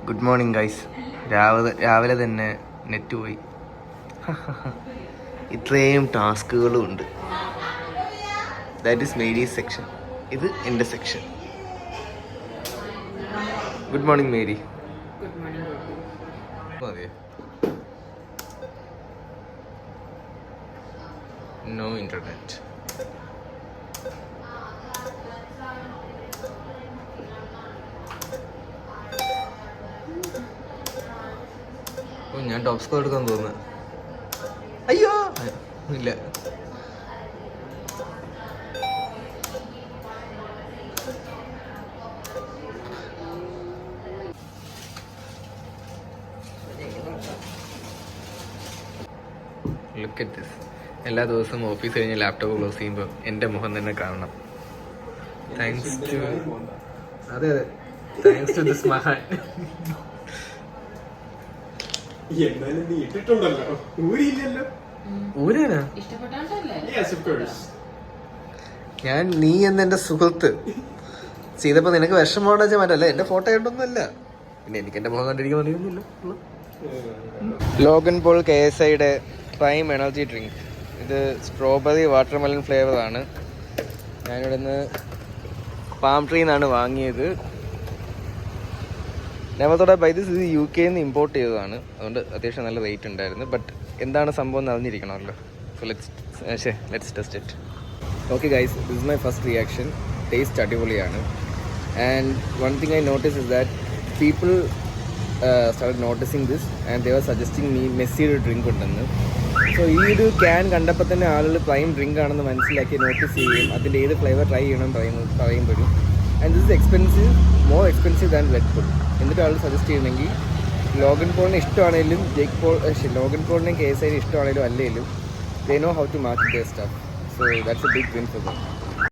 Good morning guys. രാവിലെ തന്നെ net പോയി. ഇത്രയും ടാസ്കുകളും ഉണ്ട്. That is Mary's section. ഇത് എൻ്റെ സെക്ഷൻ. Good morning Mary. അതെ, നോ ഇൻ്റർനെറ്റ്. ഞാൻ ടോപ്പ് സ്കോർ എടുക്കാൻ തോന്നുന്നു. അയ്യോ ഇല്ല. Look at this. എല്ലാ ദിവസവും ഓഫീസ് കഴിഞ്ഞ് ലാപ്ടോപ്പ് ക്ലോസ് ചെയ്യുമ്പോൾ എൻ്റെ മുഖം തന്നെ കാണണം. താങ്ക്സ് ടു അതെ താങ്ക്സ് ടു ദിസ് മഹാൻ. ഞാൻ നീ എന്നെന്റെ സുഹൃത്ത് ചെയ്തപ്പോ നിനക്ക് വിഷമോടെ വെച്ചാൽ മറ്റല്ല എന്റെ ഫോട്ടോ കണ്ടൊന്നുമല്ല. പിന്നെ എനിക്ക് എന്റെ മുഖം കണ്ടിരിക്കാൻ അറിയൊന്നുമില്ല. ലോഗൻ പോൾ KSIയുടെ പ്രൈം എനർജി ഡ്രിങ്ക്. ഇത് സ്ട്രോബെറി വാട്ടർമെലൺ ഫ്ലേവർ ആണ്. ഞാനിവിടെ നിന്ന് പാം ട്രീ നിന്നാണ് വാങ്ങിയത്. Never buy this. ഇത് UK നിന്ന് ഇമ്പോർട്ട് ചെയ്തതാണ്. അതുകൊണ്ട് അത്യാവശ്യം നല്ല റേറ്റ് ഉണ്ടായിരുന്നു. ബട്ട് എന്താണ് സംഭവം എന്ന് അറിഞ്ഞിരിക്കണമല്ലോ. So let's test it. Okay guys, this is my first reaction. Taste അടിപൊളിയാണ്. And one thing I notice is that people start noticing this and they are suggesting me Messi ഒരു drink ഉണ്ടെന്ന്. സോ ഈ ഒരു ക്യാൻ കണ്ടപ്പോൾ തന്നെ ആളുകൾ prime drink ആണെന്ന് മനസ്സിലാക്കി നോട്ടീസ് ചെയ്യുകയും അതിൻ്റെ ഏത് ഫ്ലേവർ ട്രൈ ചെയ്യണം പറയുമ്പോഴും and this is expensive, more expensive than Red Bull. എന്നിട്ട് ആൾ സജസ്റ്റ് ചെയ്യണമെങ്കിൽ ലോഗൻ പോളിനെ ഇഷ്ടമാണെങ്കിലും ലോഗൻ പോളിനെയും KSIനെ ഇഷ്ടമാണെങ്കിലും അല്ലെങ്കിലും they know how to market their stuff. So that's a big win for dum.